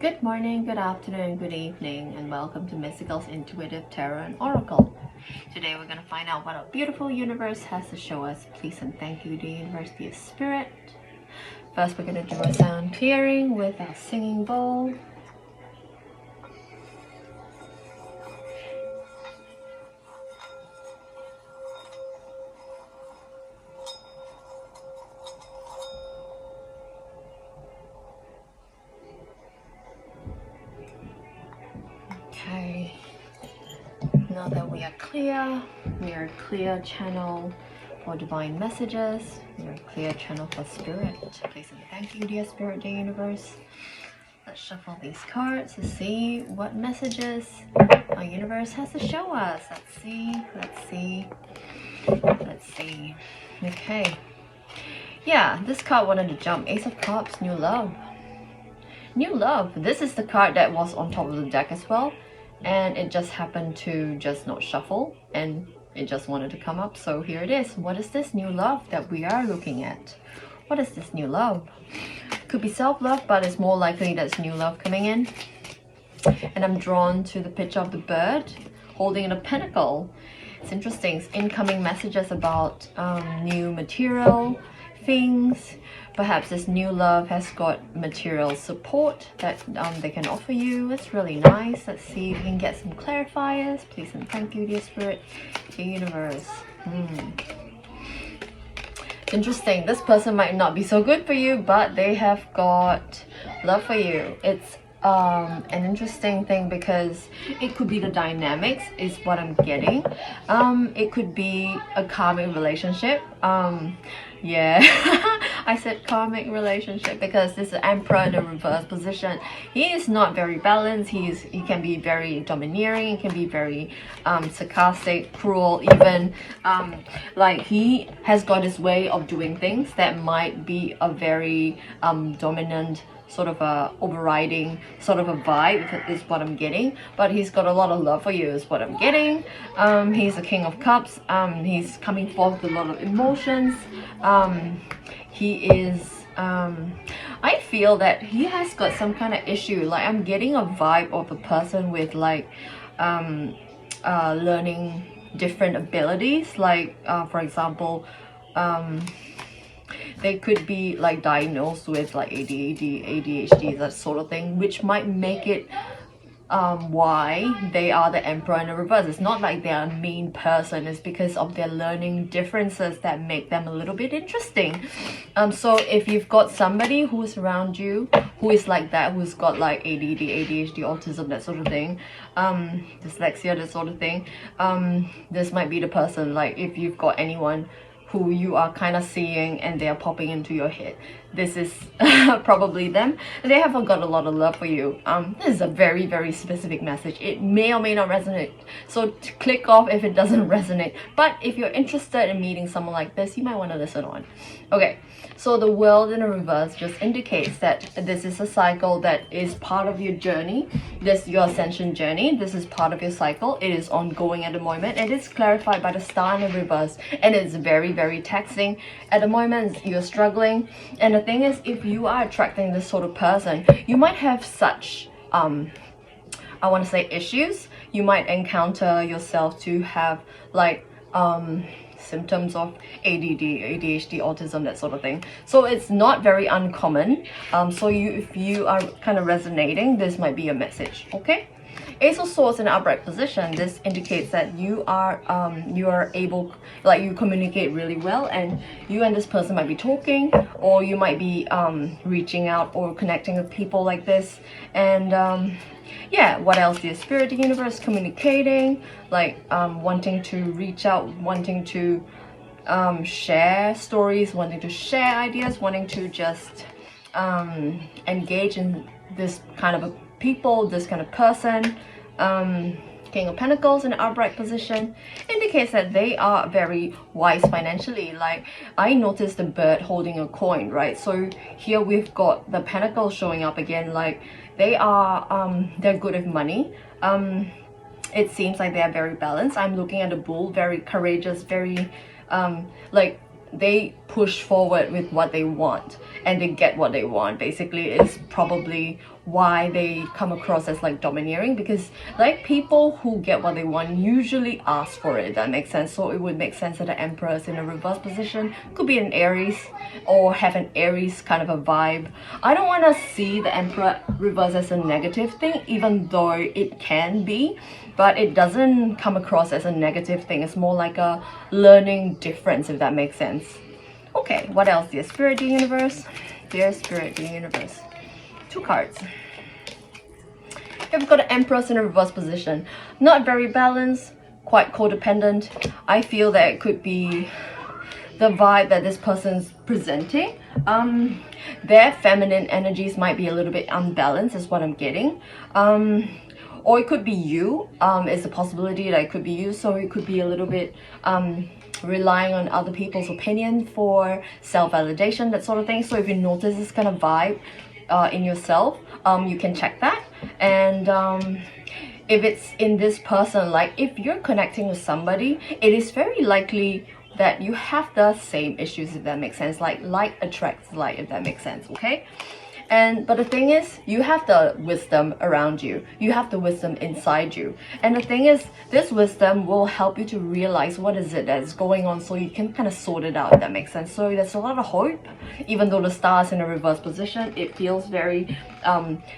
Good morning, good afternoon, good evening, and welcome to Mystigal's Intuitive Tarot and Oracle. Today we're going to find out what our beautiful universe has to show us. Please and thank you, the universe, dear spirit. First, we're going to do a sound clearing with our singing bowl. Okay, now that we are a clear channel for divine messages, we are a clear channel for spirit. Please and thank you, dear spirit, dear universe. Let's shuffle these cards to see what messages our universe has to show us. Let's see. Okay. Yeah, this card wanted to jump. Ace of Cups, new love. New love. This is the card that was on top of the deck as well. And it just happened to just not shuffle. And it just wanted to come up. So here it is. What is this new love that we are looking at? What is this new love? Could be self-love, but it's more likely that's new love coming in. And I'm drawn to the picture of the bird holding a pentacle. It's interesting. It's incoming messages about new material things. Perhaps this new love has got material support that they can offer you. It's really nice. Let's see if we can get some clarifiers. Please and thank you, dear spirit, dear universe. Interesting. This person might not be so good for you, but they have got love for you. It's an interesting thing because it could be the dynamics is what I'm getting. It could be a karmic relationship. Yeah, I said karmic relationship because this is Emperor in the reverse position. He is not very balanced. He can be very domineering. He can be very sarcastic, cruel, even like he has got his way of doing things that might be a very dominant sort of a overriding sort of a vibe is what I'm getting, but he's got a lot of love for you is what I'm getting. He's a King of Cups. He's coming forth with a lot of emotions. He is I feel that he has got some kind of issue. Like I'm getting a vibe of a person with like learning different abilities, like for example they could be like diagnosed with like ADHD, that sort of thing, which might make it why they are the Emperor in the reverse. It's not like they're a mean person, it's because of their learning differences that make them a little bit interesting. So if you've got somebody who's around you who is like that, who's got like ADD, ADHD, autism, that sort of thing, dyslexia, that sort of thing, this might be the person. Like if you've got anyone who you are kind of seeing and they are popping into your head, this is probably them. They have got a lot of love for you. This is a very, very specific message. It may or may not resonate, so click off if it doesn't resonate. But if you're interested in meeting someone like this, you might want to listen on. Okay, so the world in a reverse just indicates that this is a cycle that is part of your journey. This your ascension journey. This is part of your cycle. It is ongoing at the moment. It is clarified by the star in the reverse, and it's very, very taxing at the moment. You're struggling, and the thing is, if you are attracting this sort of person, you might have such I want to say issues. You might encounter yourself to have like symptoms of ADD, ADHD, autism, that sort of thing. So it's not very uncommon. So if you are kind of resonating, this might be a message. Okay. Ace of Swords in upright position. This indicates that you are able, like you communicate really well, and you and this person might be talking, or you might be reaching out or connecting with people like this. And yeah, what else? The spirit, the universe, communicating, like wanting to reach out, wanting to share stories, wanting to share ideas, wanting to just engage in this kind of a people, this kind of person. King of Pentacles in an upright position indicates that they are very wise financially. Like I noticed the bird holding a coin, right? So here we've got the pentacles showing up again. Like they are they're good with money. It seems like they are very balanced. I'm looking at the bull, very courageous, very like they push forward with what they want, and they get what they want. Basically, is probably why they come across as like domineering, because like people who get what they want usually ask for it. That makes sense. So it would make sense that the Emperor is in a reverse position, could be an Aries or have an Aries kind of a vibe. I don't want to see the Emperor reverse as a negative thing, even though it can be, but it doesn't come across as a negative thing. It's more like a learning difference, if that makes sense. Okay, what else? Dear Spirit, dear Universe. Dear Spirit, dear Universe. 2 cards. Here we've got the Empress in a reverse position. Not very balanced, quite codependent. I feel that it could be the vibe that this person's presenting. Their feminine energies might be a little bit unbalanced, is what I'm getting. Or it could be you. It's a possibility that it could be you. So it could be a little bit relying on other people's opinion for self-validation, that sort of thing. So if you notice this kind of vibe in yourself, you can check that. And if it's in this person, like if you're connecting with somebody, it is very likely that you have the same issues, if that makes sense. Like attracts like, if that makes sense. Okay. But the thing is, you have the wisdom around you. You have the wisdom inside you. And the thing is, this wisdom will help you to realize what is it that's going on, so you can kind of sort it out, if that makes sense. So there's a lot of hope. Even though the star is in a reverse position, it feels very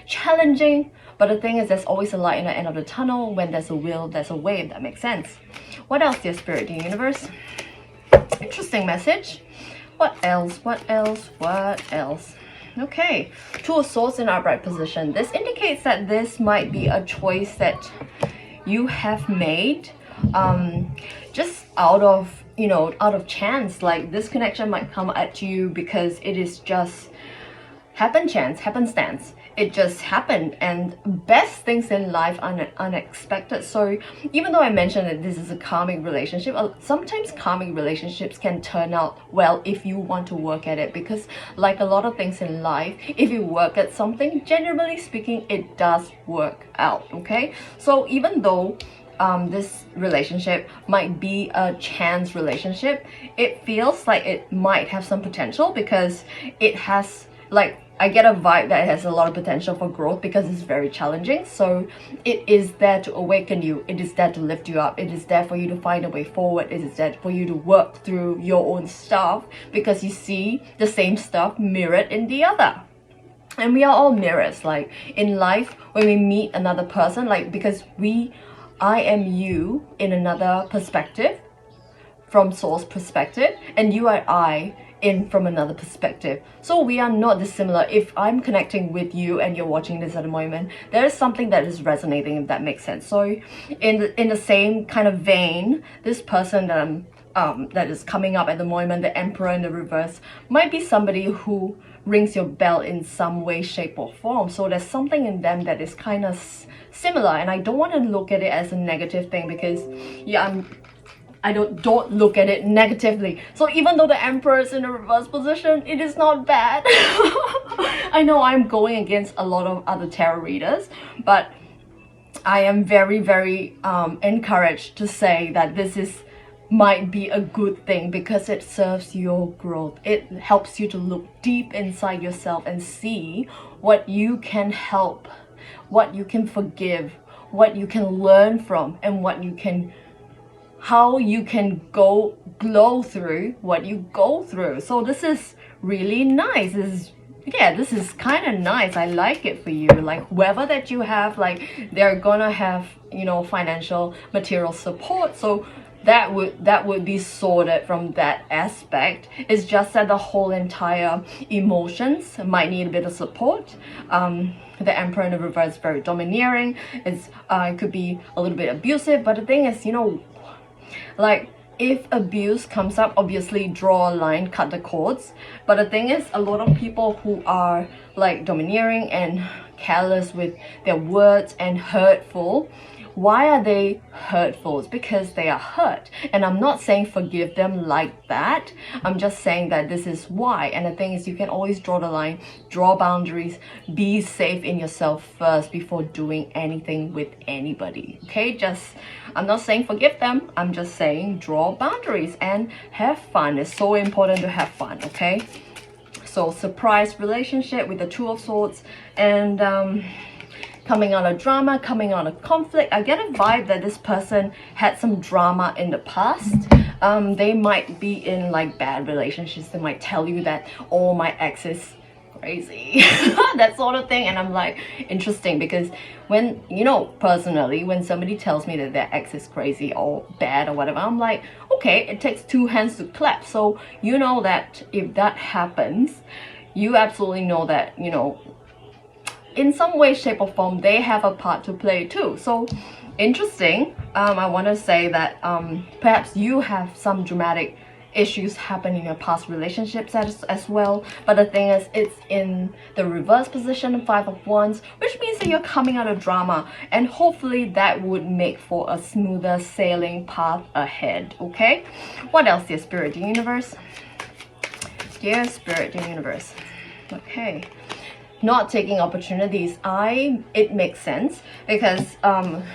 challenging. But the thing is, there's always a light in the end of the tunnel. When there's a will, there's a way, if that makes sense. What else, dear Spirit, dear Universe? Interesting message. What else? What else? What else? Okay, 2 of Swords in upright position. This indicates that this might be a choice that you have made just out of, you know, out of chance. Like this connection might come at you because it is just happenstance. It just happened, and best things in life are unexpected. So even though I mentioned that this is a karmic relationship, sometimes karmic relationships can turn out well if you want to work at it, because like a lot of things in life, if you work at something, generally speaking, it does work out. Okay, so even though this relationship might be a chance relationship, it feels like it might have some potential, because it has, like, I get a vibe that it has a lot of potential for growth, because it's very challenging. So it is there to awaken you. It is there to lift you up. It is there for you to find a way forward. It is there for you to work through your own stuff, because you see the same stuff mirrored in the other. And we are all mirrors. Like in life, when we meet another person, like, because I am you in another perspective, from source perspective, and you are I in from another perspective. So we are not dissimilar. If I'm connecting with you and you're watching this at the moment, there is something that is resonating, if that makes sense. So in the same kind of vein, this person that I'm that is coming up at the moment, the Emperor in the reverse, might be somebody who rings your bell in some way, shape or form. So there's something in them that is kind of similar, and I don't want to look at it as a negative thing, because yeah, I don't look at it negatively. So even though the Emperor is in a reverse position, it is not bad. I know I'm going against a lot of other tarot readers, but I am very, very encouraged to say that this might be a good thing, because it serves your growth. It helps you to look deep inside yourself and see what you can help, what you can forgive, what you can learn from, and how you can glow through what you go through. So this is really nice. This is kind of nice. I like it for you. Like whoever that you have, like they're gonna have, you know, financial material support. So that would be sorted from that aspect. It's just that the whole entire emotions might need a bit of support. The Emperor in the reverse is very domineering. It could be a little bit abusive, but the thing is, you know, like if abuse comes up, obviously draw a line, cut the cords. But the thing is, a lot of people who are like domineering and careless with their words and hurtful, why are they hurtful? It's because they are hurt. And I'm not saying forgive them like that. I'm just saying that this is why. And the thing is, you can always draw the line, draw boundaries, be safe in yourself first before doing anything with anybody. Okay, I'm not saying forgive them. I'm just saying draw boundaries and have fun. It's so important to have fun, okay? So surprise relationship with the Two of Swords, and coming out of drama, coming out of conflict. I get a vibe that this person had some drama in the past. They might be in like bad relationships. They might tell you that, oh, my ex is crazy, that sort of thing. And I'm like, interesting, because when, you know, personally, when somebody tells me that their ex is crazy or bad or whatever, I'm like, okay, it takes two hands to clap. So you know that if that happens, you absolutely know that, you know, in some way, shape or form, they have a part to play too. So interesting. I want to say that perhaps you have some dramatic issues happen in your past relationships as well, but the thing is, it's in the reverse position, 5 of Wands, which means that you're coming out of drama, and hopefully that would make for a smoother sailing path ahead. Okay, what else, dear Spirit, dear Universe? Dear Spirit, dear Universe. Okay, not taking opportunities. It makes sense, because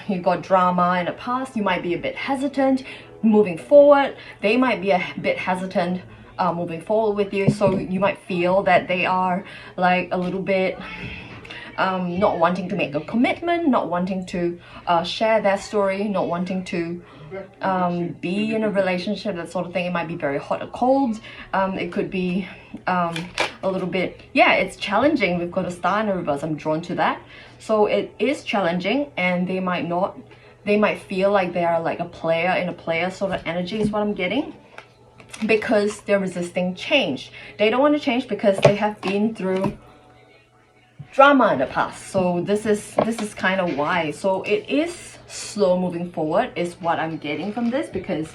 you got drama in the past. You might be a bit hesitant moving forward. They might be a bit hesitant moving forward with you, so you might feel that they are like a little bit not wanting to make a commitment, not wanting to share their story, not wanting to be in a relationship, that sort of thing. It might be very hot or cold. It could be a little bit, yeah, it's challenging. We've got a star in the reverse. I'm drawn to that. So it is challenging, and they might feel like they are like a player in a player sort of energy is what I'm getting, because they're resisting change. They don't want to change because they have been through drama in the past. So this is kind of why. So it is slow moving forward is what I'm getting from this, because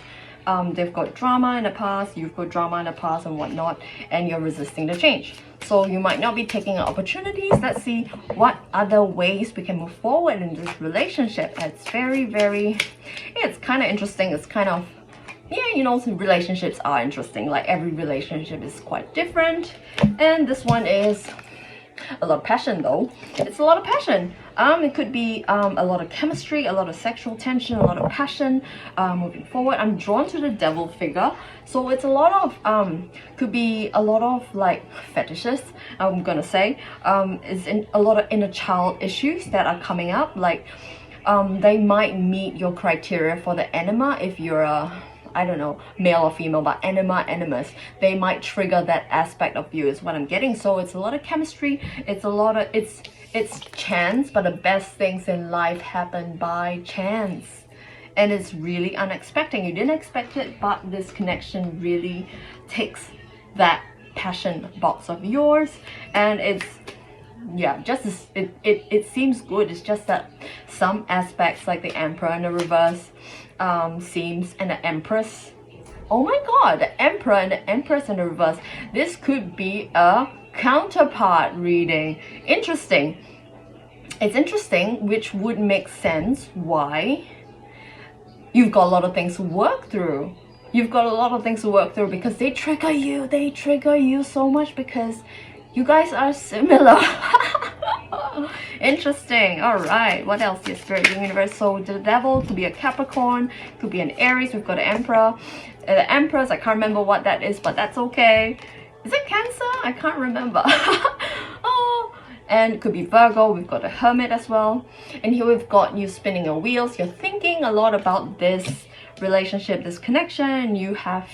they've got drama in the past, you've got drama in the past and whatnot, and you're resisting the change. So you might not be taking opportunities. Let's see what other ways we can move forward in this relationship. It's very, very, it's kind of interesting. It's kind of, yeah, you know, relationships are interesting. Like every relationship is quite different, and this one is a lot of passion though. It's a lot of passion. It could be a lot of chemistry, a lot of sexual tension, a lot of passion moving forward. I'm drawn to the devil figure, so it's a lot of could be a lot of like fetishes, I'm gonna say. It's in a lot of inner child issues that are coming up. Like they might meet your criteria for the enema if you're a, I don't know, male or female, but anima, animus, they might trigger that aspect of you is what I'm getting. So it's a lot of chemistry. It's a lot of, it's chance, but the best things in life happen by chance. And it's really unexpected. You didn't expect it, but this connection really takes that passion box of yours, and it's, yeah, just it seems good. It's just that some aspects, like the Emperor in the reverse, seems, and the Empress, oh my god, the Emperor and the Empress in the reverse, this could be a counterpart reading. Interesting. It's interesting, which would make sense why you've got a lot of things to work through. You've got a lot of things to work through because they trigger you so much because you guys are similar. Interesting. All right, what else? Yes, Spirit Universe. So the devil could be a Capricorn, could be an Aries. We've got the Emperor, the Empress. I can't remember what that is, but that's okay. Is it Cancer? I can't remember. Oh, and it could be Virgo. We've got a Hermit as well, and here we've got you spinning your wheels. You're thinking a lot about this relationship, this connection. You have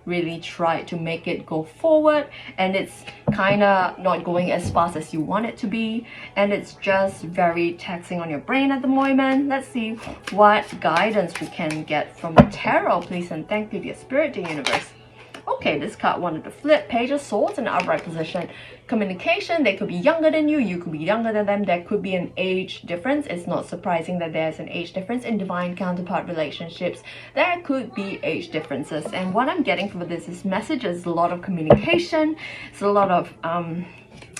really tried to make it go forward, and it's kind of not going as fast as you want it to be, and it's just very taxing on your brain at the moment. Let's see what guidance we can get from the tarot, please and thank you, dear Spirit, dear Universe. Okay, this card wanted to flip. Page of Swords in upright position. Communication, they could be younger than you, you could be younger than them, there could be an age difference. It's not surprising that there's an age difference in divine counterpart relationships. There could be age differences, and what I'm getting from this is messages, a lot of communication, it's a lot of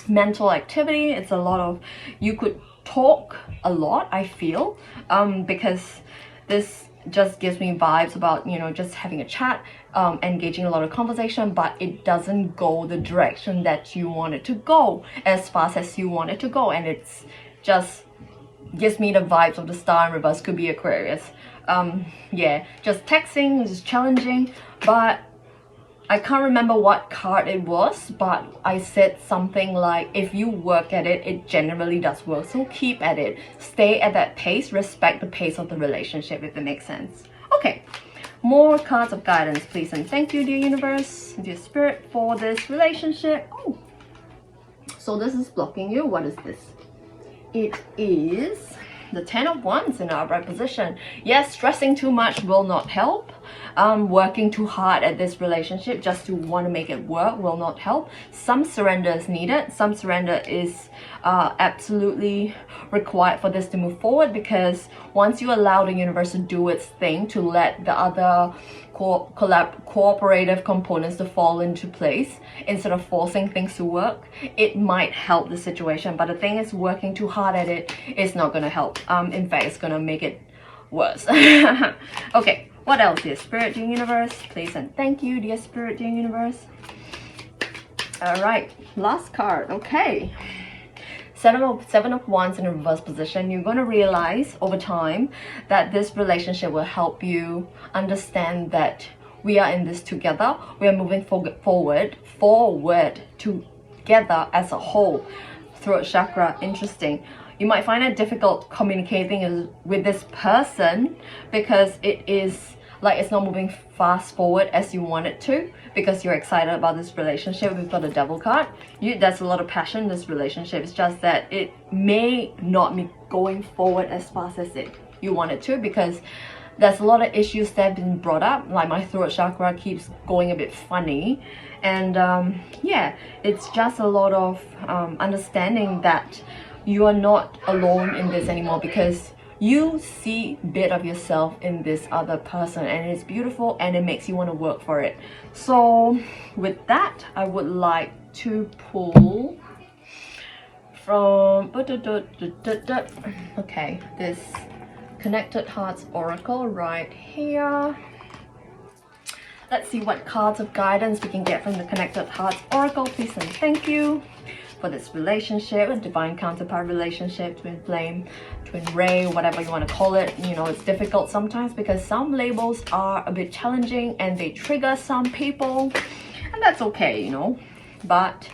mental activity, it's a lot of, you could talk a lot, I feel, because this just gives me vibes about, you know, just having a chat, engaging a lot of conversation, but it doesn't go the direction that you want it to go as fast as you want it to go, and it's just gives me the vibes of the star in reverse. Could be Aquarius. Yeah, just texting is challenging, but I can't remember what card it was, but I said something like, if you work at it, it generally does work. So keep at it. Stay at that pace. Respect the pace of the relationship, if it makes sense. Okay, more cards of guidance, please. And thank you, dear universe, dear spirit, for this relationship. Oh, so this is blocking you. What is this? It is the 10 of Wands in upright position. Yes, stressing too much will not help. Working too hard at this relationship just to want to make it work will not help. Some surrender is needed. Some surrender is absolutely required for this to move forward, because once you allow the universe to do its thing, to let the other cooperative components to fall into place instead of forcing things to work, it might help the situation. But the thing is, working too hard at it is not going to help. In fact, it's going to make it worse. Okay, what else, dear spirit, dear universe, please and thank you, dear spirit, dear universe. All right, last card. Okay, Seven of Wands in a reverse position. You're going to realize over time that this relationship will help you understand that we are in this together. We are moving forward together as a whole. Throat chakra, interesting. You might find it difficult communicating with this person because it is like it's not moving fast forward as you want it to, because you're excited about this relationship. We've got the Devil card. There's a lot of passion in this relationship. It's just that it may not be going forward as fast as you want it to, because there's a lot of issues that have been brought up. Like my throat chakra keeps going a bit funny, and yeah, it's just a lot of understanding that you are not alone in this anymore, because you see a bit of yourself in this other person, and it's beautiful and it makes you want to work for it. So with that, I would like to pull from okay, this Connected Hearts Oracle right here. Let's see what cards of guidance we can get from the Connected Hearts Oracle, please and thank you, for this relationship, a divine counterpart relationship, twin flame, twin ray, whatever you want to call it. You know, it's difficult sometimes because some labels are a bit challenging and they trigger some people, and that's okay, you know. But,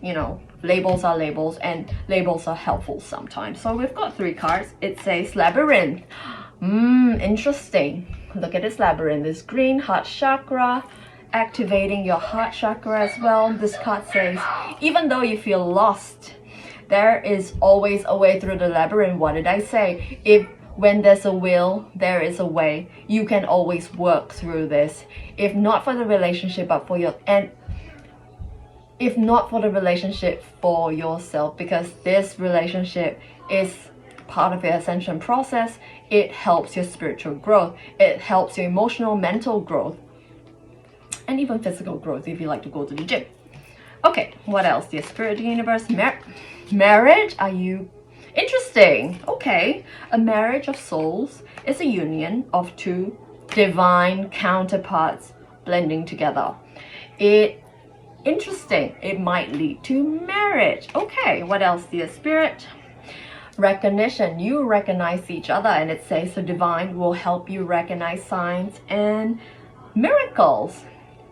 you know, labels are labels, and labels are helpful sometimes. So we've got 3 cards. It says Labyrinth. Interesting. Look at this labyrinth. This green heart chakra, activating your heart chakra as well. This card says, even though you feel lost, there is always a way through the labyrinth. What did I say? When there's a will, there is a way. You can always work through this. If not for the relationship, but for if not for the relationship, for yourself, because this relationship is part of your ascension process. It helps your spiritual growth. It helps your emotional, mental growth, and even physical growth if you like to go to the gym. Okay, what else, dear spirit, dear universe? Marriage? Are you interesting? Okay, a marriage of souls is a union of 2 divine counterparts blending together. Interesting. It might lead to marriage. Okay, what else, dear spirit? Recognition. You recognize each other, and it says the divine will help you recognize signs and miracles.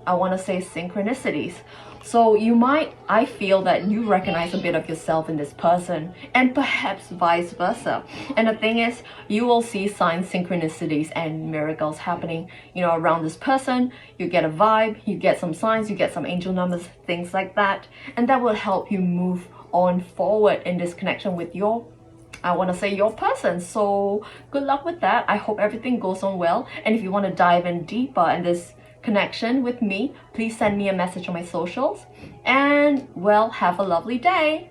I want to say synchronicities. So I feel that you recognize a bit of yourself in this person, and perhaps vice versa. And the thing is, you will see signs, synchronicities, and miracles happening, you know, around this person. You get a vibe, you get some signs, you get some angel numbers, things like that. And that will help you move on forward in this connection with your person. So good luck with that. I hope everything goes on well. And if you want to dive in deeper in this connection with me, please send me a message on my socials, and well, have a lovely day.